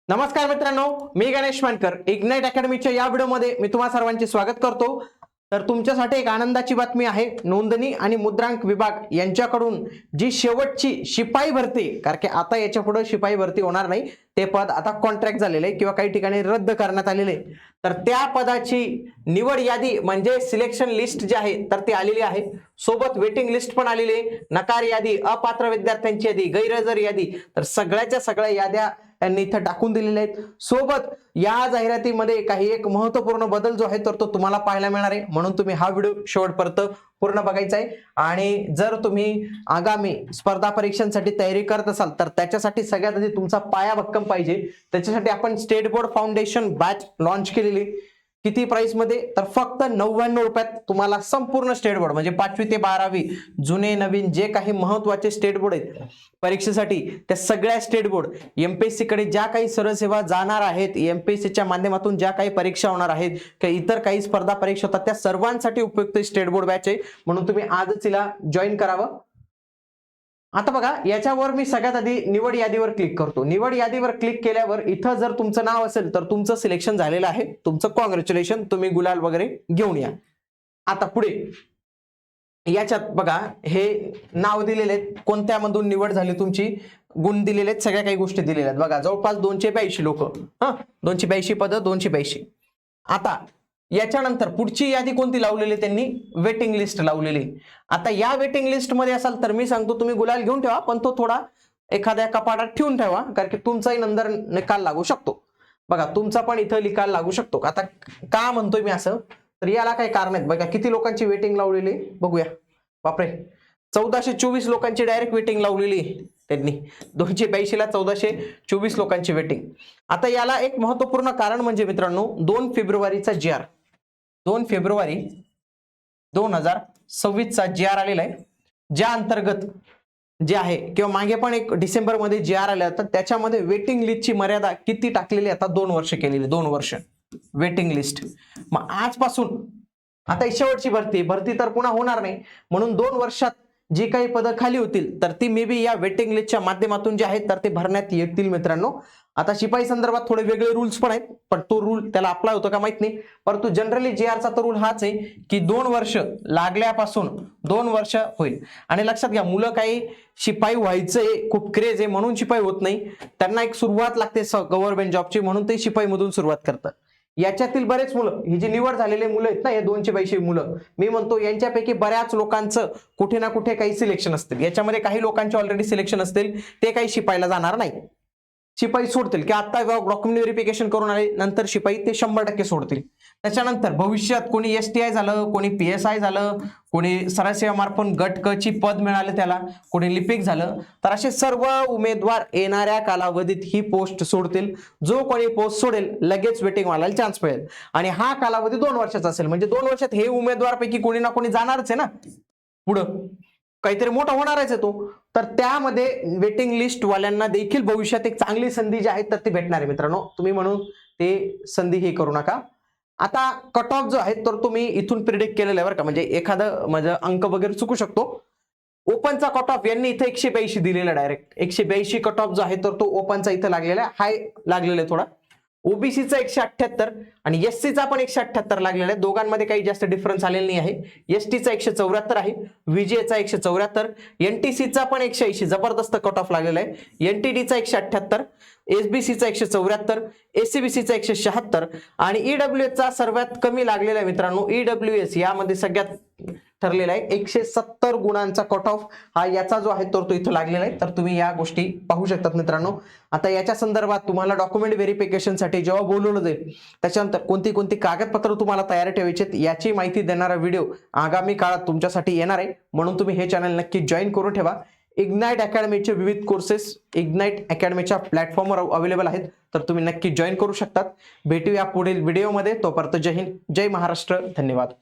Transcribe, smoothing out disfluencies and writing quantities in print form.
नमस्कार मित्रांनो, मी गणेश मानकर. इग्नाइट अकॅडमीच्या या व्हिडिओमध्ये मी तुम्हा सर्वांचे स्वागत करतो. तर तुमच्यासाठी एक आनंदाची बातमी आहे. नोंदणी आणि मुद्रांक विभाग यांच्याकडून जी शेवटची शिपाई भरती, कारण की आता याच्या पुढे शिपाई भरती होणार नाही, ते पद आता कॉन्ट्रॅक्ट झालेले आहे किंवा काही ठिकाणी रद्द करण्यात आलेले. तर त्या पदाची निवड यादी म्हणजे सिलेक्शन लिस्ट जी आहे तर ती आलेली आहे. सोबत वेटिंग लिस्ट पण आलेली आहे. नकार यादी, अपात्र विद्यार्थ्यांची यादी, गैरहजर यादी, तर सगळ्याच्या सगळ्या याद्या त्यांनी इथं टाकून दिलेल्या आहेत. सोबत या जाहिरातीमध्ये काही एक महत्त्वपूर्ण बदल जो आहे तर तो तुम्हाला पाहायला मिळणार आहे, म्हणून तुम्ही हा व्हिडिओ शेवटपर्यंत पूर्ण बघायचा आहे. आणि जर तुम्ही आगामी स्पर्धा परीक्षांसाठी तयारी करत असाल तर त्याच्यासाठी सगळ्यात आधी तुमचा पाया भक्कम पाहिजे. त्याच्यासाठी आपण state board foundation batch launch केलेली. किती प्राइस मध्ये? तर फक्त 99 रुपयात तुम्हाला संपूर्ण स्टेट बोर्ड म्हणजे 5वी ते 12वी जुने नवीन जे काही महत्त्वाचे स्टेट बोर्ड आहेत परीक्षेसाठी, त्या सगळ्या स्टेट बोर्ड एमपीएससी कडे ज्या काही सरसेवा जाणार आहेत, एमपीएससीच्या माध्यमातून ज्या काही परीक्षा होणार आहेत किंवा इतर काही स्पर्धा परीक्षा होतात त्या सर्वांसाठी उपयुक्त स्टेट बोर्ड बॅच आहे, म्हणून तुम्ही आजच तिला जॉईन करावं. आता बघा, याच्यावर मी सगळ्यात आधी निवड यादीवर क्लिक करतो. निवड यादीवर क्लिक केल्यावर इथं जर तुमचं नाव असेल तर तुमचं सिलेक्शन झालेलं आहे, तुमचं कॉंग्रॅच्युलेशन, तुम्ही गुलाल वगैरे घेऊन या. आता पुढे याच्यात बघा हे नाव दिलेले आहेत, कोणत्या मधून निवड झाली तुमची, गुण दिलेले आहेत, सगळ्या काही गोष्टी दिलेल्या आहेत. बघा जवळपास 282 लोक, 282 पद, 282. आता याच्यानंतर पुढची यादी कोणती लावलेली त्यांनी? वेटिंग लिस्ट लावलेली. आता या वेटिंग लिस्ट मध्ये असाल तर मी सांगतो तुम्ही गुलाल घेऊन ठेवा, पण तो थोडा एखाद्या कपाटात ठेवून ठेवा, कारण की तुमचाही नंतर निकाल लागू शकतो. बघा तुमचा पण इथं निकाल लागू शकतो. आता का म्हणतोय मी असं, तर याला काही कारण आहेत. बघा किती लोकांची वेटिंग लावलेली बघूया. बापरे, 1424 लोकांची डायरेक्ट वेटिंग लावलेली त्यांनी. 282 ला 1424 लोकांची वेटिंग. आता याला एक महत्वपूर्ण कारण म्हणजे मित्रांनो 2 फेब्रुवारीचा GR, 2 फेब्रुवारी 2026 चा GR आलेला आहे, ज्या अंतर्गत जे आहे किंवा मागे पण एक डिसेंबर मध्ये GR आला होता, त्याच्यामध्ये वेटिंग लिस्टची मर्यादा किती टाकलेली आता 2 वर्ष केलेली, 2 वर्ष वेटिंग लिस्ट. मग आजपासून आता शेवटची भरती तर पुन्हा होणार नाही, म्हणून 2 वर्षात जी काही पदं खाली होतील तर ती मे बी या वेटिंग लिस्टच्या माध्यमातून जे आहेत तर ते भरण्यात येतील मित्रांनो. आता शिपाई संदर्भात थोडे वेगळे रूल्स पण आहेत, पण तो रूल त्याला अप्लाय होतो का माहित नाही, परंतु जनरली GRचा तर रूल हाच आहे की 2 वर्ष लागल्यापासून 2 वर्ष होईल. आणि लक्षात घ्या, मुलं काही शिपाई व्हायचंय, खूप क्रेज आहे म्हणून शिपाई होत नाही, त्यांना एक सुरुवात लागते गव्हर्नमेंट जॉबची, म्हणून ते शिपाई मधून सुरुवात करतात. याच्यातील बरेच मुलं, ही जी निवड झालेले मुलं आहेत ना, हे 282 मुलं, मी म्हणतो यांच्यापैकी बऱ्याच लोकांचं कुठे ना कुठे काही सिलेक्शन असतील. याच्यामध्ये काही लोकांचे ऑलरेडी सिलेक्शन असतील, ते काही शिपाईला जाणार नाही, शिपाई सोडतील की आता डॉक्युमेंट व्हेरिफिकेशन करून आले नंतर शिपाई ते 100% सोडतील. त्याच्यानंतर भविष्यात कोणी STI झालं, कोणी PSI झालं, कोणी सरसेवा मार्फत गट क ची पद मिळाले त्याला, कोणी लिपिक झालं, तर असे सर्व उमेदवार येणाऱ्या कालावधीत ही पोस्ट सोडतील. जो कोणी पोस्ट सोडेल लगेच वेटिंग व्हायला चान्स मिळेल. आणि हा कालावधी 2 वर्षाचा असेल, म्हणजे 2 वर्षात हे उमेदवारपैकी कोणी ना कोणी जाणारच आहे ना, पुढं काहीतरी मोठा होणारच आहे तो. तर त्यामध्ये वेटिंग लिस्ट वाल्यांना देखील भविष्यात एक चांगली संधी जी आहे तर ती भेटणार आहे मित्रांनो, तुम्ही म्हणून ते संधी हे करू नका. आता कट ऑफ जो आहे तर तुम्ही इथून प्रिडिक्ट केलेला आहे बरं का, म्हणजे एखादं माझं अंक वगैरे चुकू शकतो. ओपनचा कट ऑफ यांनी इथे 182 दिलेला, डायरेक्ट 182 कट ऑफ जो आहे तर तो ओपनचा इथं लागलेला आहे, हाय लागलेला आहे थोडा. ओबीसीचा 178 आणि एससीचा पण 178 लागलेला आहे, दोघांमध्ये काही जास्त डिफरन्स आलेला नाही आहे. एसटीचा 174 आहे, विजेचा 174, एनटीसीचा पण 180 जबरदस्त कट ऑफ लागलेला आहे, एनटीडीचा 178, एसबीसीचा 174, एससीबीसीचा 176 आणि ईडब्ल्यूएसचा सर्वात कमी लागलेला आहे मित्रांनो. ईडब्ल्यूएस यामध्ये सगळ्यात ठरलेला आहे, 170 गुणांचा कट ऑफ हा याचा जो आहे तर तो इथं लागलेला आहे. तर तुम्ही या गोष्टी पाहू शकतात मित्रांनो. आता याच्या संदर्भात तुम्हाला डॉक्युमेंट व्हेरिफिकेशनसाठी जेव्हा बोलवलं जाईल त्याच्यानंतर कोणती कोणती कागदपत्र तुम्हाला तयार ठेवायची याची माहिती देणारा व्हिडिओ आगामी काळात तुमच्यासाठी येणार आहे, म्हणून तुम्ही हे चॅनल नक्की जॉईन करून ठेवा. इग्नाइट अकॅडमीचे विविध कोर्सेस इग्नाइट अकॅडमीच्या प्लॅटफॉर्मवर अवेलेबल आहेत, तर तुम्ही नक्की जॉईन करू शकतात. भेटूया पुढील व्हिडिओमध्ये, तोपर्यंत जय हिंद, जय महाराष्ट्र, धन्यवाद.